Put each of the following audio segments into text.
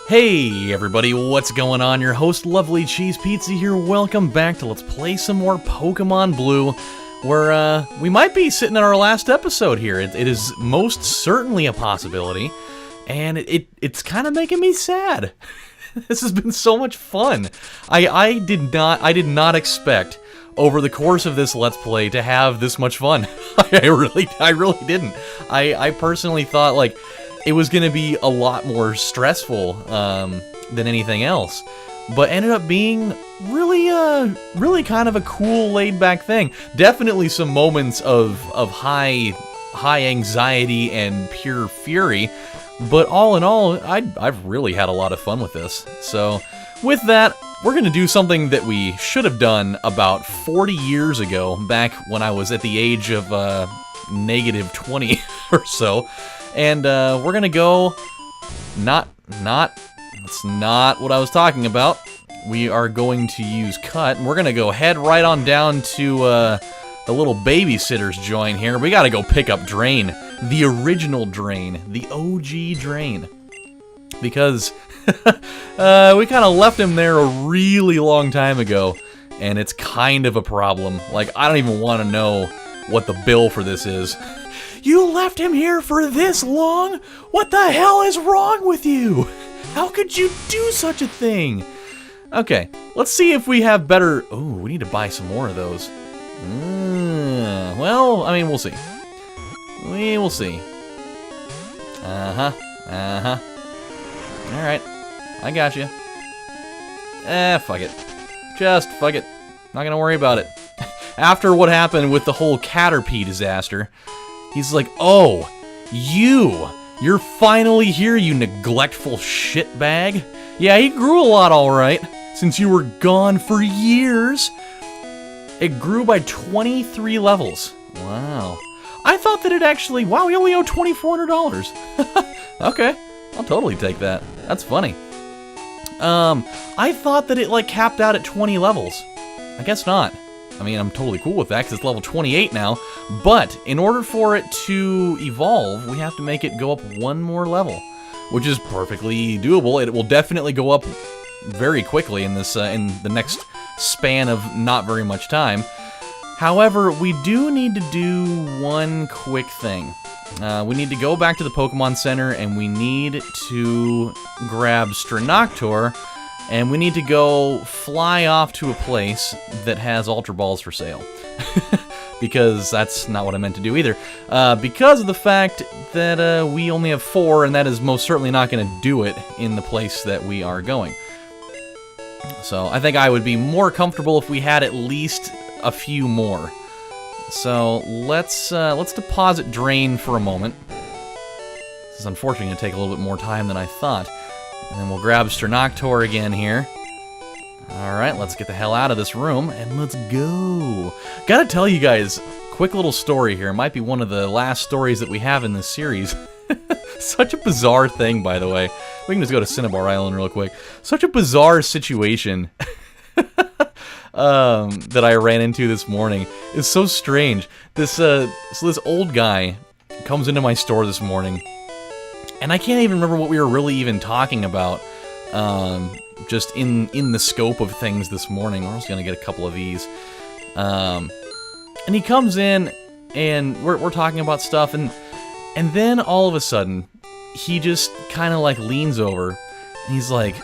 Hey everybody, what's going on? Your host LovelyCheesePizza here. Welcome back to Let's Play some more Pokemon Blue, where we might be sitting in our last episode here. It is most certainly a possibility, and it's kind of making me sad. This has been so much fun. I did not expect over the course of this Let's Play to have this much fun. I really didn't. I personally thought like it was going to be a lot more stressful than anything else, but ended up being really kind of a cool, laid-back thing. Definitely some moments of high anxiety and pure fury, but all in all, I've really had a lot of fun with this. So, with that, we're going to do something that we should have done about 40 years ago, back when I was at the age of negative 20 or so. And we're gonna go, that's not what I was talking about. We are going to use cut, and we're gonna go head right on down to the little babysitter's joint here. We gotta go pick up Drain, the original Drain, the OG Drain. Because we kind of left him there a really long time ago, and it's kind of a problem. Like, I don't even want to know what the bill for this is. You left him here for this long? What the hell is wrong with you? How could you do such a thing? Okay, let's see if we have better... Oh, we need to buy some more of those. Well, I mean, we'll see. We will see. Alright, I got you. Fuck it. Just fuck it. Not gonna worry about it. After what happened with the whole Caterpie disaster... He's like, oh, you're finally here, you neglectful shitbag. Yeah, he grew a lot, alright, since you were gone for years. It grew by 23 levels. Wow. I thought that it actually, wow, we only owe $2,400. Okay, I'll totally take that. That's funny. I thought that it, like, capped out at 20 levels. I guess not. I mean, I'm totally cool with that because it's level 28 now, but in order for it to evolve, we have to make it go up one more level, which is perfectly doable. It will definitely go up very quickly in this in the next span of not very much time. However, we do need to do one quick thing. We need to go back to the Pokemon Center, and we need to grab Stranoctor. And we need to go fly off to a place that has Ultra Balls for sale. Because that's not what I meant to do either. Because of the fact that we only have 4, and that is most certainly not going to do it in the place that we are going. So I think I would be more comfortable if we had at least a few more. So let's deposit Drain for a moment. This is unfortunately going to take a little bit more time than I thought. And then we'll grab Stranoctor again here. Alright, let's get the hell out of this room, and let's go. Gotta tell you guys, quick little story here. It might be one of the last stories that we have in this series. Such a bizarre thing, by the way. We can just go to Cinnabar Island real quick. Such a bizarre situation that I ran into this morning. It's so strange. So this old guy comes into my store this morning, and I can't even remember what we were really even talking about, just in the scope of things this morning. We're just gonna get a couple of these. And he comes in, and we're talking about stuff, and then all of a sudden, he just kind of like leans over, and he's like,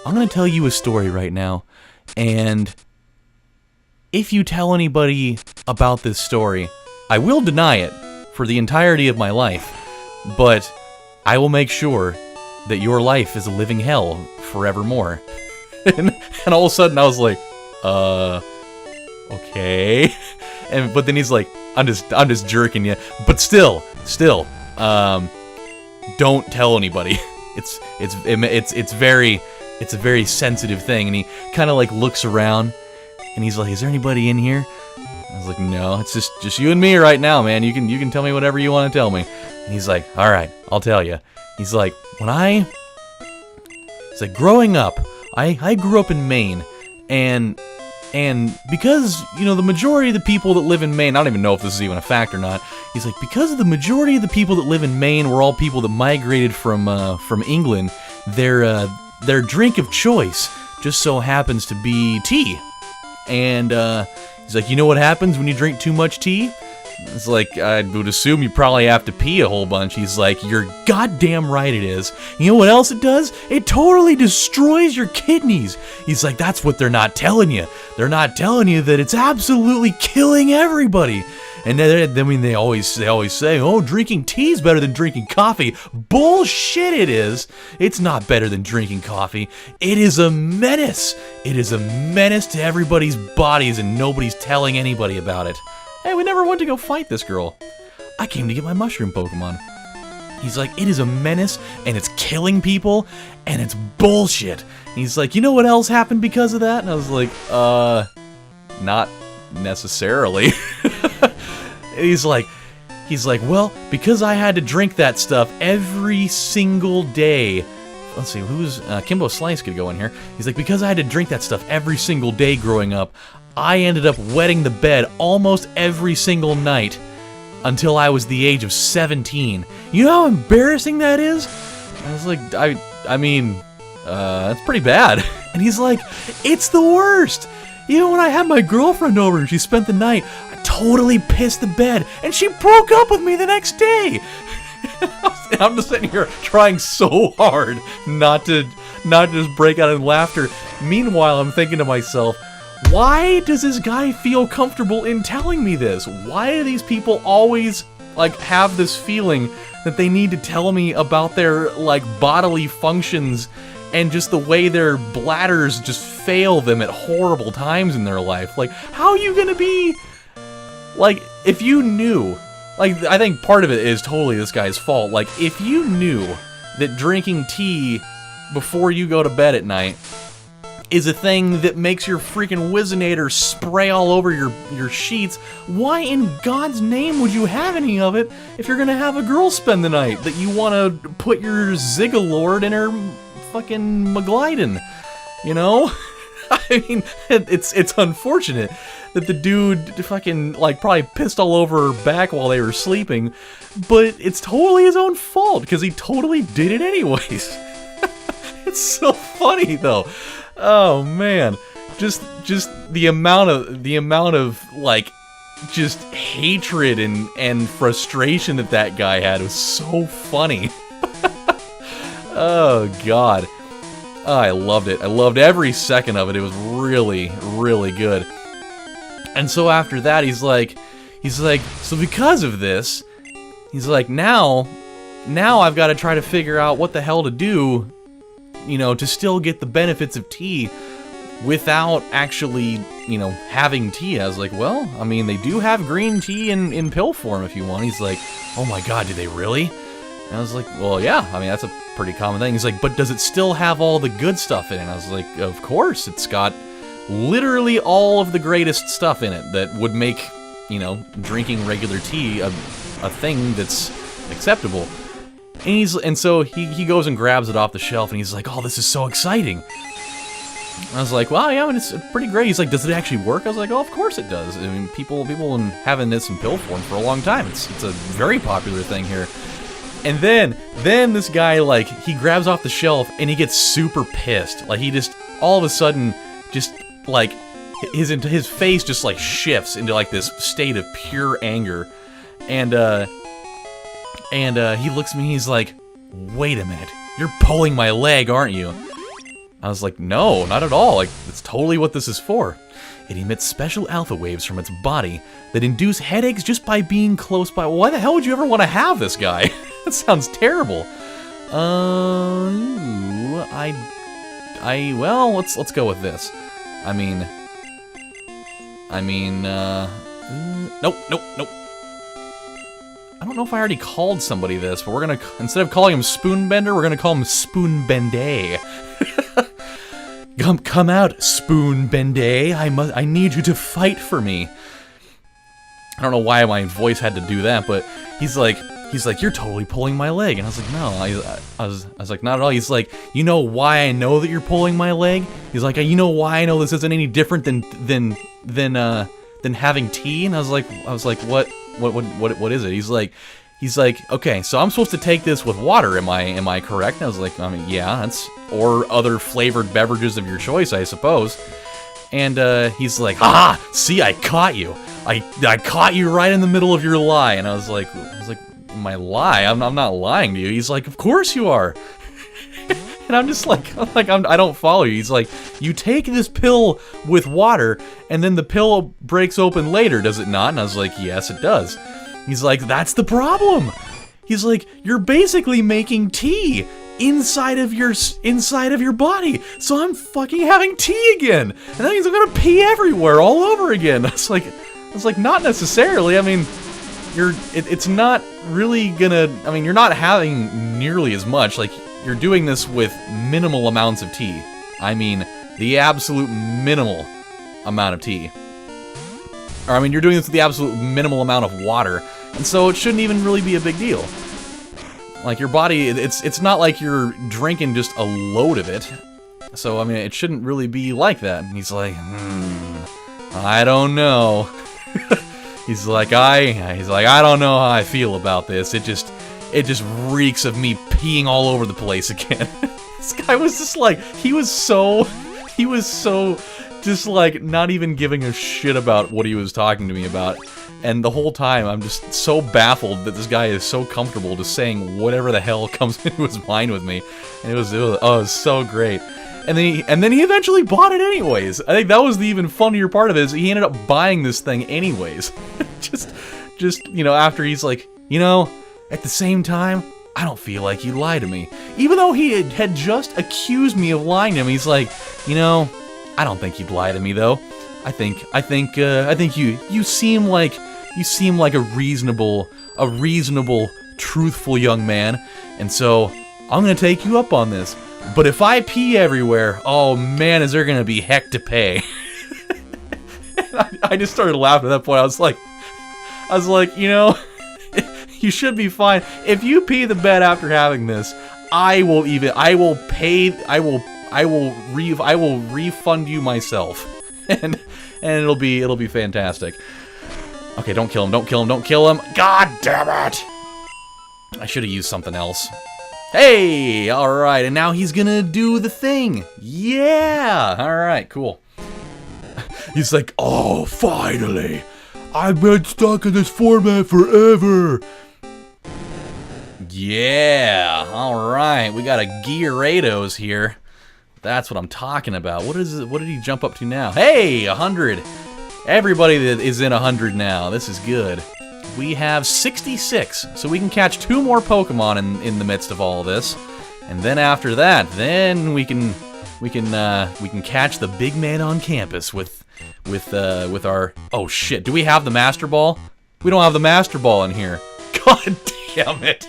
I'm gonna tell you a story right now, and if you tell anybody about this story, I will deny it for the entirety of my life, but I will make sure that your life is a living hell forevermore. and all of a sudden I was like, okay. But then he's like, I'm just jerking you. But still, don't tell anybody. It's a very sensitive thing. And he kind of like looks around, and he's like, is there anybody in here? I was like, no, it's just you and me right now, man. You can tell me whatever you want to tell me. And he's like, all right, I'll tell you. He's like, growing up, I grew up in Maine, and because, you know, the majority of the people that live in Maine, I don't even know if this is even a fact or not, he's like, because the majority of the people that live in Maine were all people that migrated from England, their drink of choice just so happens to be tea. And he's like, you know what happens when you drink too much tea? It's like, I would assume you probably have to pee a whole bunch. He's like, you're goddamn right it is. You know what else it does? It totally destroys your kidneys. He's like, that's what they're not telling you. They're not telling you that it's absolutely killing everybody. And then they always say, oh, drinking tea is better than drinking coffee. Bullshit it is. It's not better than drinking coffee. It is a menace. It is a menace to everybody's bodies, and nobody's telling anybody about it. Hey, we never went to go fight this girl. I came to get my mushroom Pokemon. He's like, it is a menace, and it's killing people, and it's bullshit. And he's like, you know what else happened because of that? And I was like, not necessarily. He's like, well, because I had to drink that stuff every single day. Let's see, who's, Kimbo Slice could go in here. He's like, because I had to drink that stuff every single day growing up, I ended up wetting the bed almost every single night until I was the age of 17. You know how embarrassing that is? I was like, I mean, that's pretty bad. And he's like, it's the worst. Even when I had my girlfriend over and she spent the night, I totally pissed the bed, and she broke up with me the next day. I'm just sitting here trying so hard not to just break out in laughter. Meanwhile, I'm thinking to myself, why does this guy feel comfortable in telling me this? Why do these people always, like, have this feeling that they need to tell me about their, like, bodily functions and just the way their bladders just fail them at horrible times in their life? Like, how are you gonna be, like, if you knew, like, I think part of it is totally this guy's fault. Like, if you knew that drinking tea before you go to bed at night is a thing that makes your freaking Wizinator spray all over your sheets, why in God's name would you have any of it if you're gonna have a girl spend the night that you want to put your Zigalord in her fucking Magliden, you know? I mean, it's unfortunate that the dude fucking, like, probably pissed all over her back while they were sleeping, but it's totally his own fault, because he totally did it anyways. It's so funny, though. Oh, man. Just the amount of, like, just hatred and frustration that guy had was so funny. Oh, God. Oh, I loved it. I loved every second of it. It was really, really good. And so after that, he's like, so because of this, he's like, now I've got to try to figure out what the hell to do, you know, to still get the benefits of tea without actually, you know, having tea. I was like, well, I mean, they do have green tea in pill form if you want. He's like, oh my God, do they really? And I was like, well, yeah, I mean, that's a pretty common thing. He's like, but does it still have all the good stuff in it? And I was like, of course, it's got literally all of the greatest stuff in it that would make, you know, drinking regular tea a thing that's acceptable. And so he goes and grabs it off the shelf, and he's like, oh, this is so exciting. I was like, well, yeah, I mean, it's pretty great. He's like, does it actually work? I was like, oh, of course it does. I mean, people have been having this in pill form for a long time. It's a very popular thing here. And then this guy, like, he grabs off the shelf, and he gets super pissed. Like, he just, all of a sudden, just, like, his face just, like, shifts into, like, this state of pure anger. And he looks at me, he's like, wait a minute, you're pulling my leg, aren't you? I was like, no, not at all. Like, it's totally what this is for. It emits special alpha waves from its body that induce headaches just by being close by. Why the hell would you ever want to have this guy? That sounds terrible. Well, let's go with this. I mean, nope. I don't know if I already called somebody this, but we're gonna, instead of calling him Spoonbender, we're gonna call him Spoonbende. Come out, Spoonbende. I need you to fight for me. I don't know why my voice had to do that, but he's like, you're totally pulling my leg. And I was like, no, I was like, not at all. He's like, you know why I know that you're pulling my leg? He's like, you know why I know this isn't any different than having tea? And I was like, what is it? He's he's like, okay, so I'm supposed to take this with water, am I correct? And I was like, I mean, yeah, that's, or other flavored beverages of your choice, I suppose. And he's like, haha, see, I caught you. I caught you right in the middle of your lie. And I was like, my lie? I'm not lying to you. He's like, of course you are. And I'm just like, I don't follow you. He's like, you take this pill with water, and then the pill breaks open later, does it not? And I was like, yes, it does. He's like, that's the problem. He's like, you're basically making tea inside of your body. So I'm fucking having tea again, and that means I'm gonna pee everywhere, all over again. I was like, not necessarily. I mean, it's not really gonna. I mean, you're not having nearly as much. Like, you're doing this with minimal amounts of tea. I mean, the absolute minimal amount of tea. Or, I mean, you're doing this with the absolute minimal amount of water, and so it shouldn't even really be a big deal. Like, your body, it's not like you're drinking just a load of it. So, I mean, it shouldn't really be like that. And he's like, I don't know. He's like, I don't know how I feel about this. It just reeks of me peeing all over the place again. This guy was just like, he was so just like not even giving a shit about what he was talking to me about. And the whole time, I'm just so baffled that this guy is so comfortable just saying whatever the hell comes into his mind with me. And it was so great. And then he eventually bought it anyways. I think that was the even funnier part of it, is he ended up buying this thing anyways. just you know, after he's like, you know, at the same time, I don't feel like you lied to me. Even though he had just accused me of lying to him, he's like, you know, I don't think you'd lie to me though. I think you seem like a reasonable, truthful young man, and so I'm gonna take you up on this. But if I pee everywhere, oh man, is there gonna be heck to pay. I just started laughing at that point. I was like, you know, you should be fine. If you pee the bed after having this, I will refund you myself. And it'll be fantastic. Okay, don't kill him. God damn it! I should have used something else. Hey, alright, and now he's gonna do the thing. Yeah! Alright, cool. He's like, oh, finally! I've been stuck in this format forever! Yeah! Alright, we got a Gyarados here. That's what I'm talking about. What did he jump up to now? Hey, 100! Everybody that is in 100 now. This is good. We have 66, so we can catch 2 more Pokemon in the midst of all of this, and then after that, then we can catch the big man on campus with our. Oh shit! Do we have the Master Ball? We don't have the Master Ball in here. God damn it!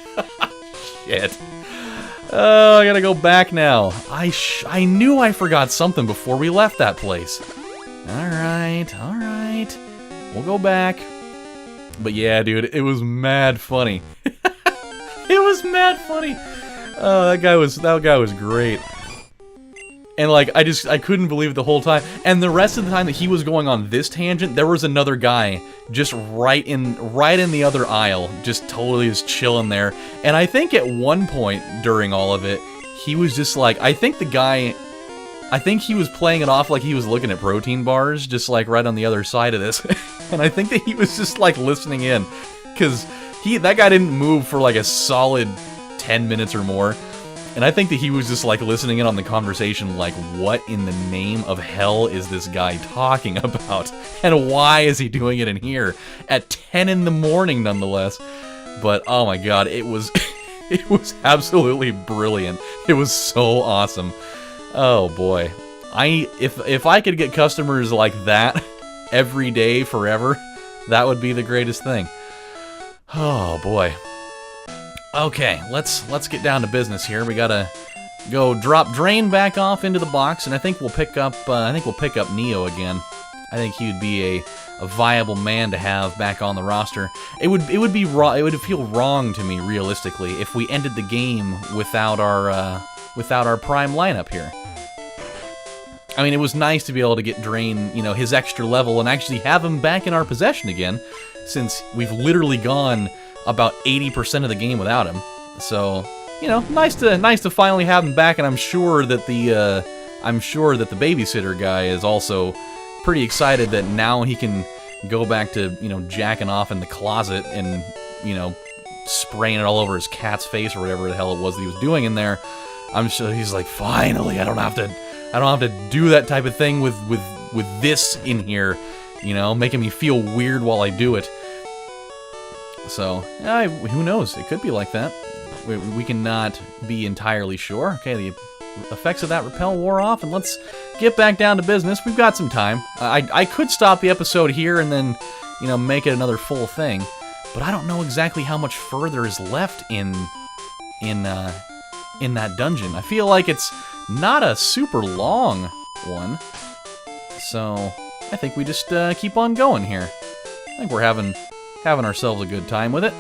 Shit. Oh, I gotta go back now. I knew I forgot something before we left that place. All right. We'll go back. But yeah, dude, it was mad funny. It was mad funny. Oh, that guy was great. And like, I couldn't believe it the whole time. And the rest of the time that he was going on this tangent, there was another guy just right in the other aisle, just totally just chilling there. And I think at one point during all of it, he was just like, I think he was playing it off like he was looking at protein bars, just like right on the other side of this. And I think that he was just like listening in, because that guy didn't move for like a solid 10 minutes or more. And I think that he was just like listening in on the conversation, like, what in the name of hell is this guy talking about? And why is he doing it in here at 10 in the morning nonetheless? But oh my god, it was it was absolutely brilliant. It was so awesome. Oh boy. If I could get customers like that every day forever, that would be the greatest thing. Oh boy. Okay, let's get down to business here. We gotta go drop Drain back off into the box, and I think we'll pick up Neo again. I think he would be a viable man to have back on the roster. It would feel wrong to me realistically if we ended the game without our prime lineup here. I mean, it was nice to be able to get Drain, you know, his extra level and actually have him back in our possession again, since we've literally gone about 80% of the game without him. So, you know, nice to finally have him back, and I'm sure that the babysitter guy is also pretty excited that now he can go back to, you know, jacking off in the closet and, you know, spraying it all over his cat's face or whatever the hell it was that he was doing in there. I'm sure he's like, finally, I don't have to do that type of thing with this in here, you know, making me feel weird while I do it. So, who knows? It could be like that. We cannot be entirely sure. Okay, the effects of that repel wore off, and let's get back down to business. We've got some time. I could stop the episode here and then, you know, make it another full thing, but I don't know exactly how much further is left in that dungeon. I feel like it's not a super long one, so I think we just keep on going here. I think we're having ourselves a good time with it.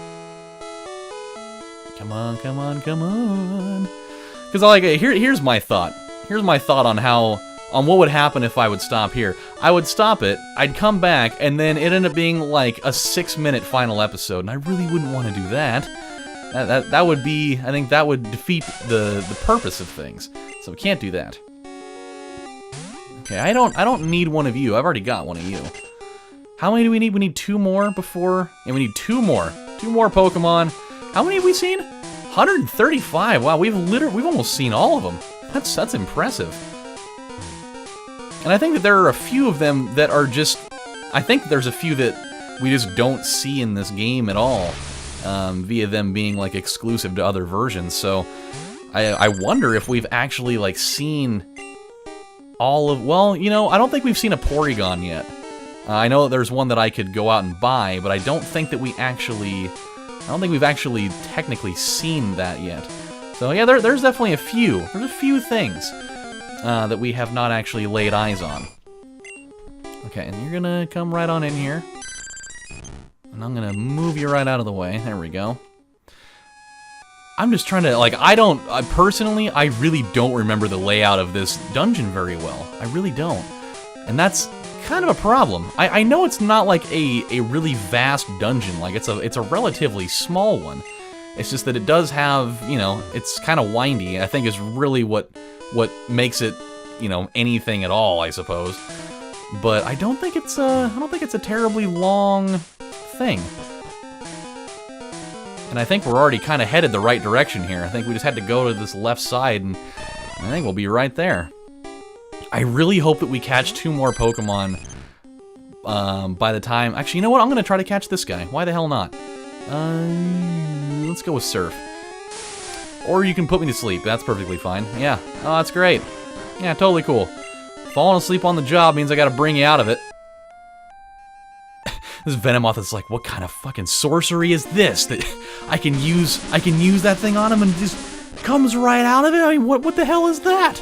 Come on, come on, come on. Because here's my thought. Here's my thought on what would happen if I would stop here. I would stop it, I'd come back, and then it ended up being like a 6-minute final episode, and I really wouldn't want to do that. That would be, I think that would defeat the purpose of things. So we can't do that. Okay, I don't need one of you. I've already got one of you. How many do we need? We need 2 more before, and we need 2 more. 2 more Pokemon. How many have we seen? 135. Wow, we've almost seen all of them. That's impressive. And I think that there are a few of them that are just, I think there's a few that we just don't see in this game at all, via them being like exclusive to other versions. So I wonder if we've actually like seen all of, well, you know, I don't think we've seen a Porygon yet. I know that there's one that I could go out and buy, but I don't think that we've actually technically seen that yet. So yeah, there's definitely a few. There's a few things that we have not actually laid eyes on. Okay, and you're gonna come right on in here. And I'm gonna move you right out of the way. There we go. I'm just trying to, like, personally, I really don't remember the layout of this dungeon very well. I really don't. And that's kind of a problem. I know it's not like a really vast dungeon, like it's a relatively small one. It's just that it does have, you know, it's kind of windy, I think is really what makes it, you know, anything at all, I suppose. But I don't think it's a terribly long thing. And I think we're already kind of headed the right direction here. I think we just had to go to this left side, and I think we'll be right there. I really hope that we catch 2 more Pokemon by the time... Actually, you know what? I'm going to try to catch this guy. Why the hell not? Let's go with Surf. Or you can put me to sleep. That's perfectly fine. Yeah. Oh, that's great. Yeah, totally cool. Falling asleep on the job means I got to bring you out of it. This Venomoth is like, what kind of fucking sorcery is this? That I can use that thing on him and it just comes right out of it? I mean, what the hell is that?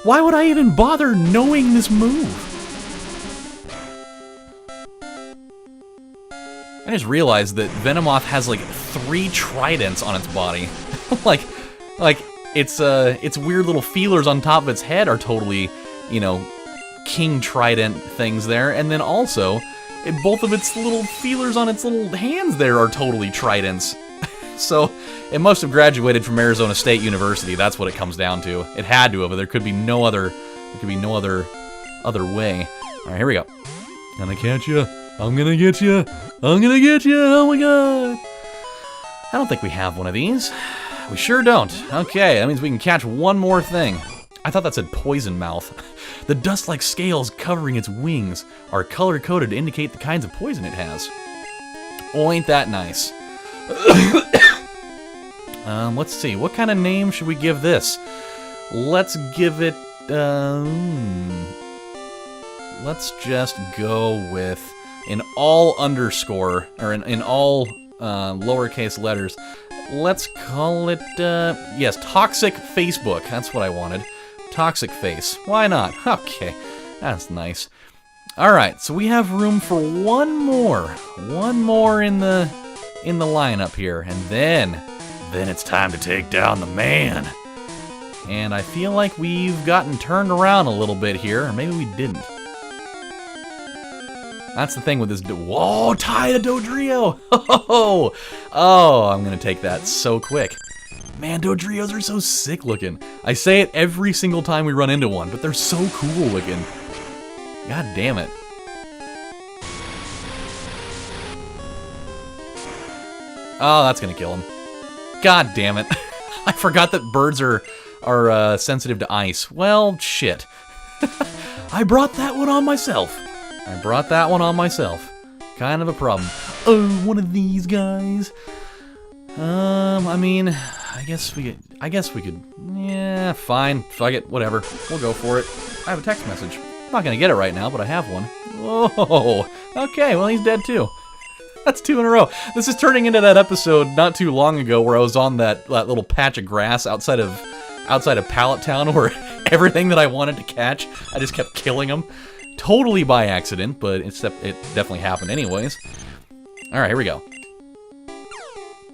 Why would I even bother knowing this move? I just realized that Venomoth has like 3 tridents on its body. like its weird little feelers on top of its head are totally, you know, king trident things there, and then also both of its little feelers on its little hands there are totally tridents. So it must have graduated from Arizona State University. That's what it comes down to. It had to have, but there could be no other way. All right, here we go. Gonna catch you. I'm gonna get you. I'm gonna get you. Oh my god. I don't think we have one of these. We sure don't. Okay, that means we can catch one more thing. I thought that said poison mouth. The dust-like scales covering its wings are color-coded to indicate the kinds of poison it has. Oh, ain't that nice. Let's see. What kind of name should we give this? Let's give it... let's just go with an all underscore, or in all lowercase letters. Let's call it, yes, Toxic Facebook. That's what I wanted. Toxic Face. Why not? Okay, that's nice. Alright, so we have room for one more. One more in the lineup here, and then it's time to take down the man. And I feel like we've gotten turned around a little bit here, or maybe we didn't. That's the thing with this. Whoa, tie to Dodrio! Oh, I'm gonna take that so quick. Man, Dodrios are so sick looking. I say it every single time we run into one, but they're so cool looking. God damn it. Oh, that's gonna kill him. God damn it. I forgot that birds are sensitive to ice. Well, shit. I brought that one on myself. Kind of a problem. Oh, one of these guys. I mean, I guess we could. Yeah, fine. Fuck it. Whatever. We'll go for it. I have a text message. I'm not gonna get it right now, but I have one. Whoa. Okay. Well, he's dead too. That's 2 in a row. This is turning into that episode not too long ago where I was on that little patch of grass outside of Pallet Town where everything that I wanted to catch, I just kept killing them. Totally by accident, but it definitely happened anyways. Alright, here we go.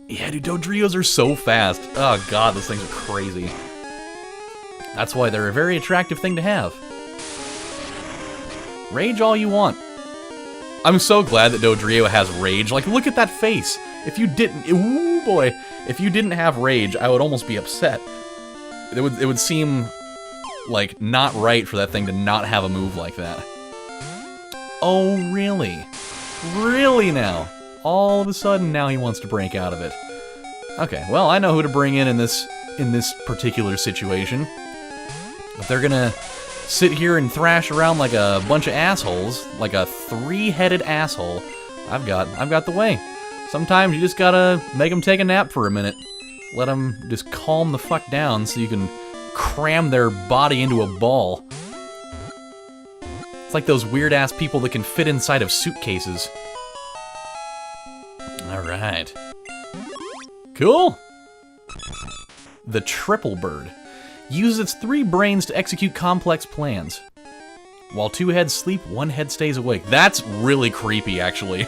Yeah, dude, Dodrios are so fast. Oh god, those things are crazy. That's why they're a very attractive thing to have. Rage all you want. I'm so glad that Dodrio has rage. Like, look at that face. If you didn't... Ooh, boy. If you didn't have rage, I would almost be upset. It would seem, like, not right for that thing to not have a move like that. Oh, really? Really now? All of a sudden, now he wants to break out of it. Okay, well, I know who to bring in this particular situation. If they're gonna sit here and thrash around like a bunch of assholes, like a 3-headed asshole, I've got the way. Sometimes you just gotta make them take a nap for a minute. Let them just calm the fuck down so you can cram their body into a ball. It's like those weird-ass people that can fit inside of suitcases. Alright. Cool! The Triple Bird. Uses its 3 brains to execute complex plans. While 2 heads sleep, 1 head stays awake. That's really creepy, actually.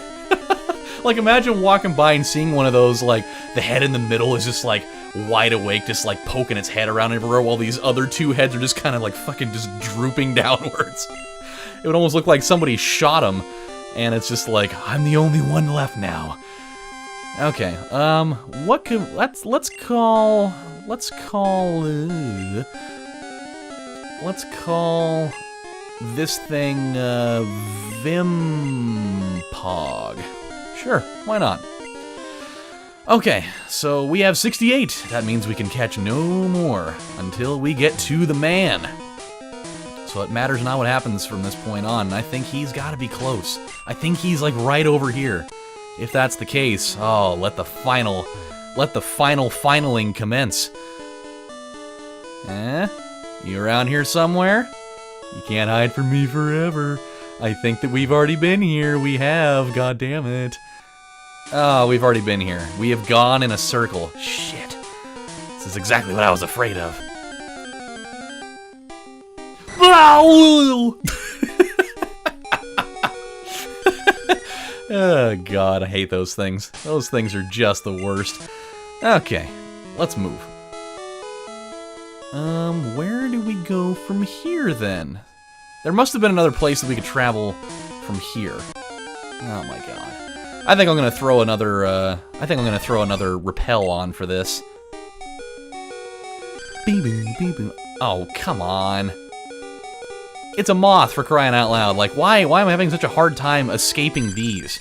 Like, imagine walking by and seeing one of those, like, the head in the middle is just, like, wide awake, just, like, poking its head around everywhere, while these other 2 heads are just kind of, like, fucking just drooping downwards. It would almost look like somebody shot him, and it's just like, I'm the only one left now. Okay, what could, let's call this thing, Vimpog. Sure, why not? Okay, so we have 68. That means we can catch no more until we get to the man. So it matters not what happens from this point on. I think he's got to be close. I think he's like right over here. If that's the case, oh, let the finaling commence. You around here somewhere? You can't hide from me forever. I think that we've already been here. We have, god damn it. Oh, we've already been here. We have gone in a circle. Shit. This is exactly what I was afraid of. Oh god, I hate those things. Those things are just the worst. Okay, let's move. Where do we go from here then? There must have been another place that we could travel from here. Oh my god. I think I'm gonna throw another, repel on for this. Bee-boo, bee-boo. Oh, come on. It's a moth, for crying out loud. Like, why am I having such a hard time escaping these?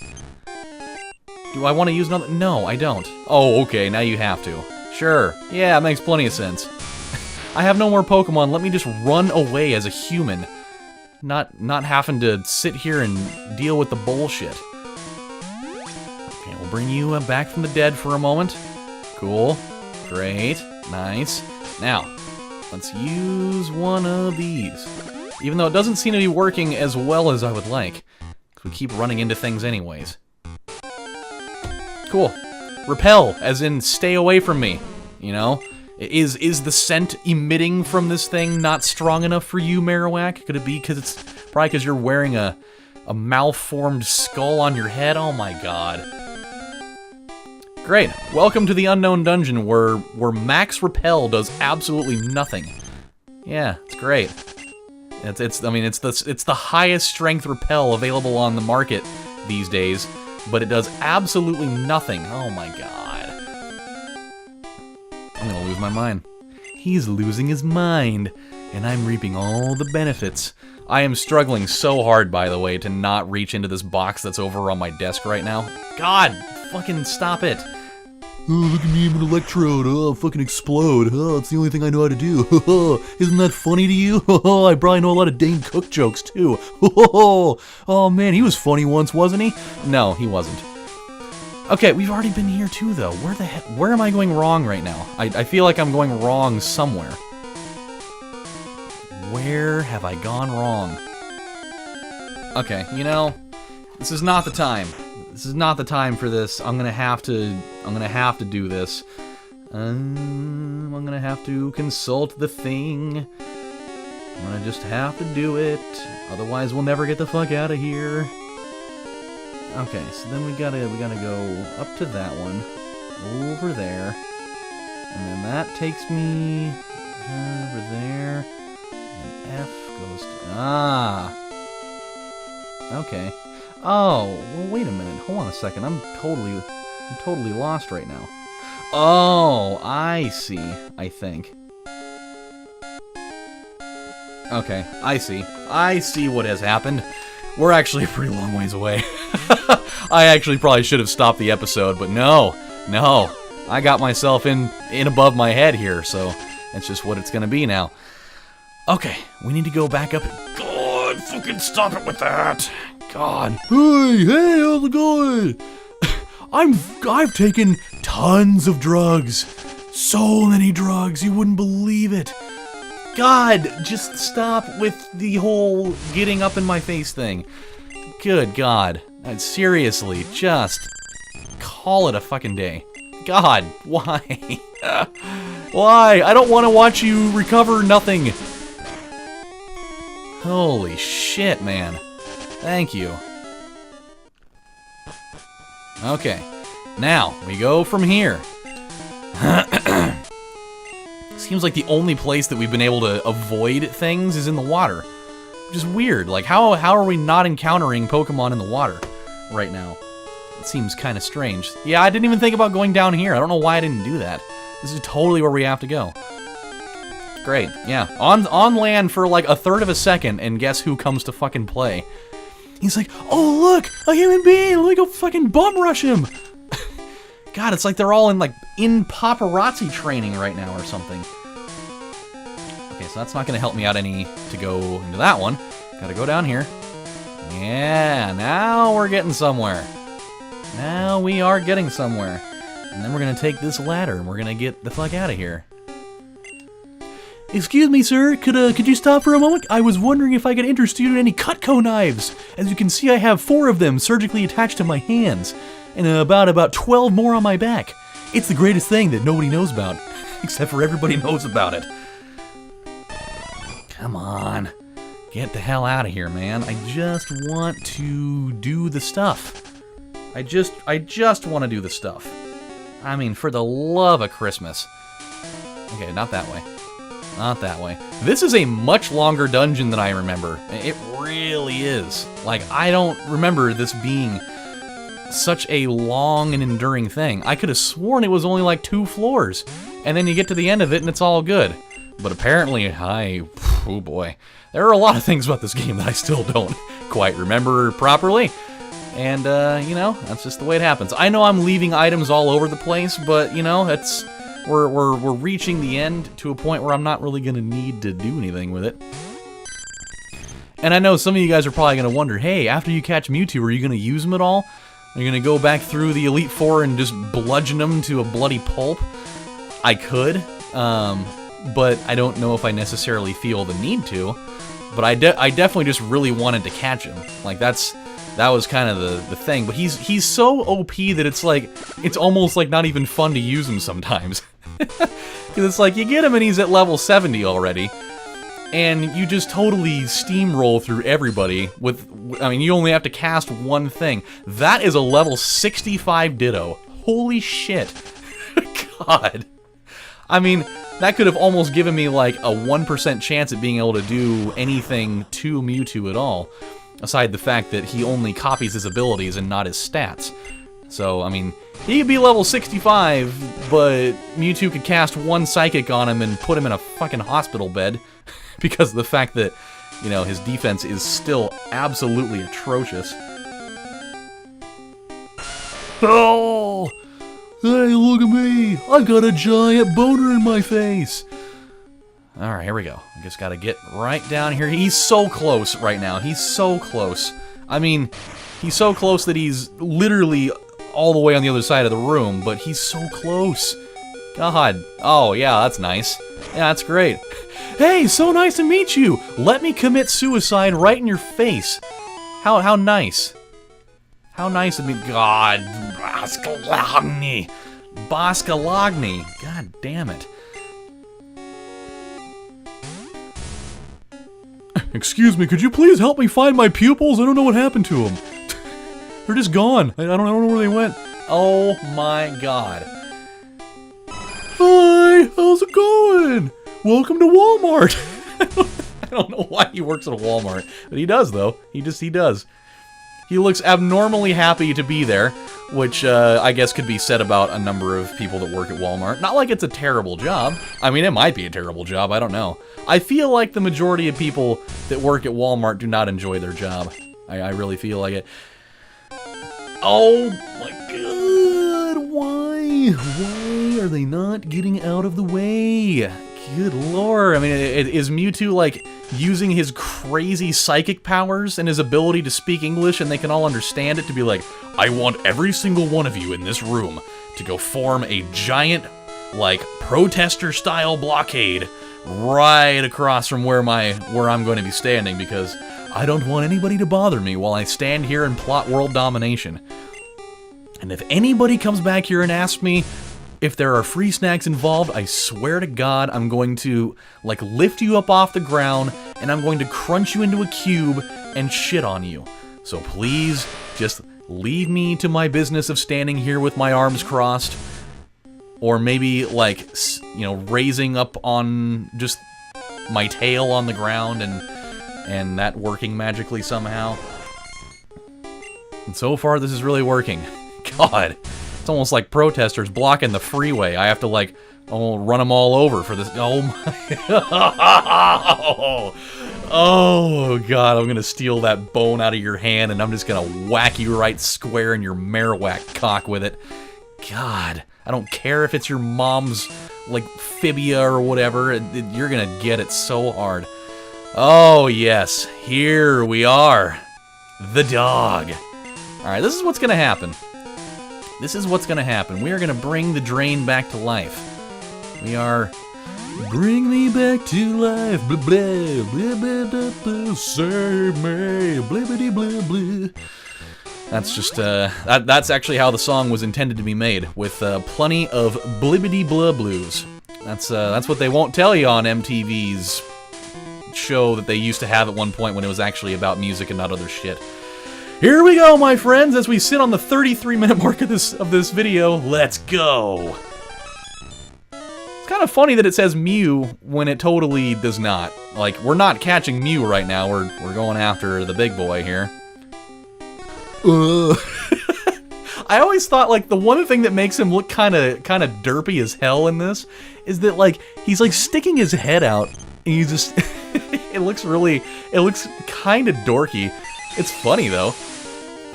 Do I want to use another? No, I don't. Oh, okay, now you have to. Sure. Yeah, it makes plenty of sense. I have no more Pokemon. Let me just run away as a human. Not having to sit here and deal with the bullshit. Okay, we'll bring you back from the dead for a moment. Cool. Great. Nice. Now, let's use one of these. Even though it doesn't seem to be working as well as I would like. We keep running into things anyways. Cool. Repel, as in stay away from me. You know? Is the scent emitting from this thing not strong enough for you, Marowak? Could it be because it's probably because you're wearing a malformed skull on your head? Oh my god. Great. Welcome to the Unknown Dungeon where Max Repel does absolutely nothing. Yeah, it's great. I mean, it's the highest strength repel available on the market these days, but it does absolutely nothing. Oh my god. I'm gonna lose my mind. He's losing his mind, and I'm reaping all the benefits. I am struggling so hard, by the way, to not reach into this box that's over on my desk right now. God, fucking stop it. Oh, look at me, I'm an electrode. Oh, I'll fucking explode. Oh, it's the only thing I know how to do. Isn't that funny to you? I probably know a lot of Dane Cook jokes, too. Oh, man, he was funny once, wasn't he? No, he wasn't. Okay, we've already been here, too, though. Where am I going wrong right now? I feel like I'm going wrong somewhere. Where have I gone wrong? Okay, you know, this is not the time. This is not the time for this. I'm gonna have to do this. I'm gonna have to consult the thing. I'm gonna just have to do it. Otherwise, we'll never get the fuck out of here. Okay, so then we gotta go up to that one, over there, and then that takes me over there. And F goes to okay. Oh, well, wait a minute. Hold on a second. I'm totally lost right now. Oh, I see. I think. Okay, I see. I see what has happened. We're actually a pretty long ways away. I actually probably should have stopped the episode, but no. I got myself in above my head here, so that's just what it's gonna be now. Okay, we need to go back up. God, fucking stop it with that. God. Hey, how's it going? I've taken tons of drugs. So many drugs, you wouldn't believe it. God, just stop with the whole getting up in my face thing. Good God. Seriously, just call it a fucking day. God, why? Why? I don't want to watch you recover nothing. Holy shit, man. Thank you. Okay, now we go from here. Seems like the only place that we've been able to avoid things is in the water. Which is weird. Like, how are we not encountering Pokemon in the water right now? It seems kind of strange. Yeah, I didn't even think about going down here. I don't know why I didn't do that. This is totally where we have to go. Great, yeah. On land for like a third of a second, and guess who comes to fucking play? He's like, oh look, a human being, let me go fucking bum rush him. God, it's like they're all in paparazzi training right now or something. Okay, so that's not gonna help me out any to go into that one. Gotta go down here. Yeah, now we're getting somewhere. Now we are getting somewhere. And then we're gonna take this ladder and we're gonna get the fuck out of here. Excuse me, sir, could you stop for a moment? I was wondering if I could interest you in any Cutco knives. As you can see, I have 4 of them surgically attached to my hands, and about 12 more on my back. It's the greatest thing that nobody knows about, except for everybody knows about it. Come on, get the hell out of here, man. I just want to do the stuff. I just want to do the stuff. I mean, for the love of Christmas. Okay, not that way. Not that way. This is a much longer dungeon than I remember. It really is. Like, I don't remember this being such a long and enduring thing. I could have sworn it was only like 2 floors, and then you get to the end of it and it's all good. But apparently, oh boy. There are a lot of things about this game that I still don't quite remember properly. And, you know, that's just the way it happens. I know I'm leaving items all over the place, but, you know, it's... We're reaching the end to a point where I'm not really going to need to do anything with it. And I know some of you guys are probably going to wonder, hey, after you catch Mewtwo, are you going to use them at all? Are you going to go back through the Elite Four and just bludgeon them to a bloody pulp? I could, but I don't know if I necessarily feel the need to. But I definitely just really wanted to catch him. Like, that was kind of the thing. But he's so OP that it's almost like not even fun to use him sometimes. Because it's like, you get him and he's at level 70 already, and you just totally steamroll through everybody with, I mean, you only have to cast one thing. That is a level 65 Ditto. Holy shit. God. I mean, that could have almost given me like a 1% chance at being able to do anything to Mewtwo at all, aside the fact that he only copies his abilities and not his stats. So, I mean, he could be level 65, but Mewtwo could cast one Psychic on him and put him in a fucking hospital bed because of the fact that, you know, his defense is still absolutely atrocious. Oh! Hey, look at me! I've got a giant boner in my face! Alright, here we go. I just gotta get right down here. He's so close right now. He's so close. I mean, he's so close that he's literally all the way on the other side of the room, but he's so close. God. Oh, yeah, that's nice. Yeah, that's great. Hey, so nice to meet you! Let me commit suicide right in your face. How nice. How nice of me. God. Baskalagni. Baskalagni. God damn it. Excuse me, could you please help me find my pupils? I don't know what happened to them. They're just gone. I don't know where they went. Oh my god. Hi, how's it going? Welcome to Walmart. I don't know why he works at a Walmart, but he does though. He does. He looks abnormally happy to be there, which I guess could be said about a number of people that work at Walmart. Not like it's a terrible job. I mean, it might be a terrible job, I don't know. I feel like the majority of people that work at Walmart do not enjoy their job. I really feel like it. Oh my god, why? Why are they not getting out of the way? Good lord, I mean, is Mewtwo, like, using his crazy psychic powers and his ability to speak English and they can all understand it to be like, I want every single one of you in this room to go form a giant, like, protester-style blockade right across from where I'm going to be standing because I don't want anybody to bother me while I stand here and plot world domination. And if anybody comes back here and asks me if there are free snacks involved, I swear to God, I'm going to, like, lift you up off the ground, and I'm going to crunch you into a cube and shit on you. So please, just leave me to my business of standing here with my arms crossed, or maybe, like, you know, raising up on just my tail on the ground and that working magically somehow. And so far, this is really working. God. It's almost like protesters blocking the freeway. I have to, like, run them all over for this. Oh, my. Oh, God. I'm going to steal that bone out of your hand, and I'm just going to whack you right square in your Marowak cock with it. God. I don't care if it's your mom's, like, fibia or whatever. You're going to get it so hard. Oh, yes. Here we are. The dog. All right, this is what's going to happen. This is what's going to happen. We are going to bring the drain back to life. We are... Bring me back to life. Blah, blah, blah, blah, blah, blah. Save me. Blah, blah, blah, blah. That's just, that's actually how the song was intended to be made, with plenty of blibbity blah blues. That's what they won't tell you on MTV's show that they used to have at one point when it was actually about music and not other shit. Here we go, my friends, as we sit on the 33-minute mark of this video. Let's go! It's kind of funny that it says Mew when it totally does not. Like, we're not catching Mew right now, we're going after the big boy here. I always thought, like, the one thing that makes him look kind of derpy as hell in this is that, like, he's, like, sticking his head out, and you just... it looks kind of dorky. It's funny, though.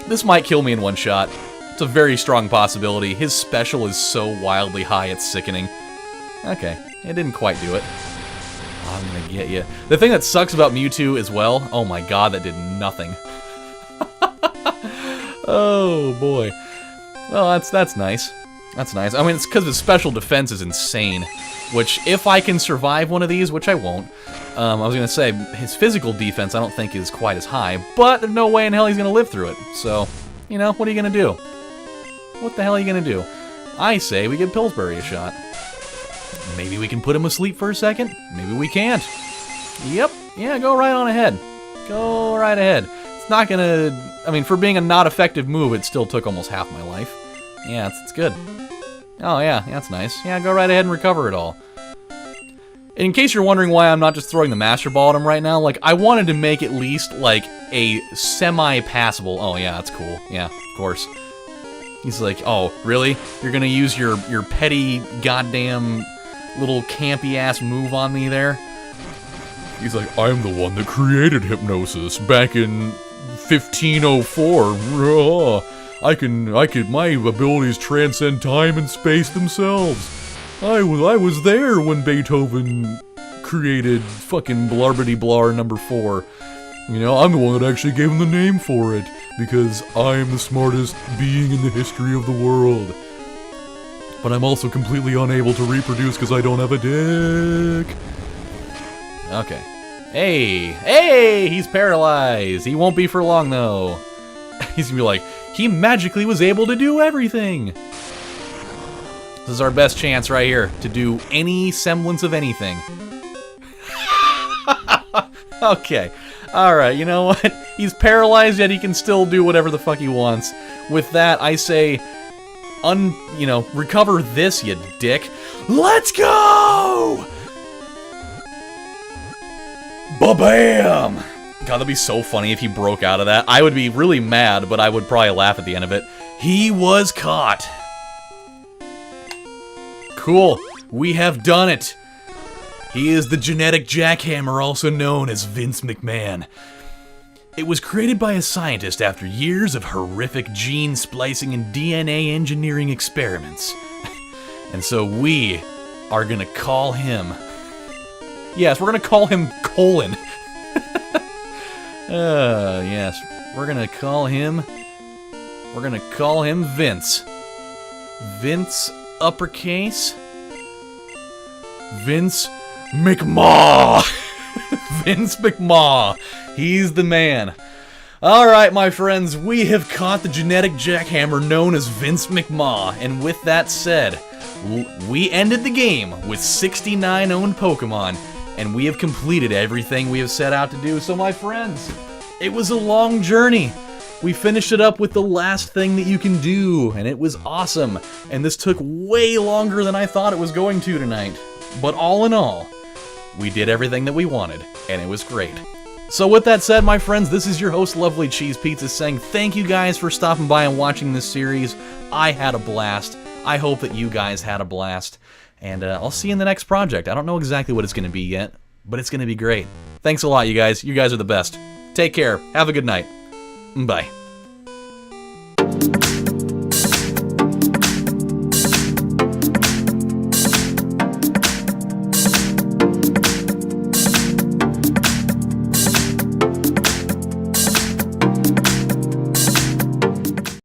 This might kill me in one shot. It's a very strong possibility. His special is so wildly high, it's sickening. Okay, it didn't quite do it. Oh, I'm gonna get you. The thing that sucks about Mewtwo as well, oh my god, that did nothing. Oh, boy. Well, that's nice. That's nice. I mean, it's because his special defense is insane. Which, if I can survive one of these, which I won't, I was going to say, his physical defense I don't think is quite as high, but there's no way in hell he's going to live through it. So, you know, what are you going to do? What the hell are you going to do? I say we give Pillsbury a shot. Maybe we can put him asleep for a second. Maybe we can't. Yep. Yeah, go right on ahead. Go right ahead. It's not going to... I mean, for being a not effective move, it still took almost half my life. Yeah, it's good. Oh, yeah, that's nice. Yeah, go right ahead and recover it all. In case you're wondering why I'm not just throwing the Master Ball at him right now, like, I wanted to make at least, like, a semi-passable... Oh, yeah, that's cool. Yeah, of course. He's like, oh, really? You're gonna use your petty, goddamn, little campy-ass move on me there? He's like, I'm the one that created hypnosis back in 1504. My abilities transcend time and space themselves. I was there when Beethoven created fucking Blarbity-Blar number 4. You know, I'm the one that actually gave him the name for it, because I'm the smartest being in the history of the world. But I'm also completely unable to reproduce because I don't have a dick. Okay. Hey, he's paralyzed. He won't be for long, though. He's gonna be like, he magically was able to do everything. This is our best chance right here to do any semblance of anything. Okay. Alright, you know what? He's paralyzed, yet he can still do whatever the fuck he wants. With that, I say, recover this, you dick. Let's go! Ba-bam! God, that'd be so funny if he broke out of that. I would be really mad, but I would probably laugh at the end of it. He was caught. Cool. We have done it. He is the genetic jackhammer, also known as Vince McMahon. It was created by a scientist after years of horrific gene splicing and DNA engineering experiments. And so we are gonna call him... Yes, we're gonna call him Colon. Yes. We're gonna call him Vince. Vince uppercase. Vince McMaw. Vince McMaw. He's the man. Alright, my friends, we have caught the genetic jackhammer known as Vince McMaw, and with that said, we ended the game with 69 owned Pokemon, and we have completed everything we have set out to do. So my friends, it was a long journey. We finished it up with the last thing that you can do, and it was awesome. And this took way longer than I thought it was going to tonight. But all in all, we did everything that we wanted, and it was great. So with that said, my friends, this is your host, LovelyCheesePizza, saying thank you guys for stopping by and watching this series. I had a blast. I hope that you guys had a blast. And I'll see you in the next project. I don't know exactly what it's going to be yet, but it's going to be great. Thanks a lot, you guys. You guys are the best. Take care. Have a good night. Bye.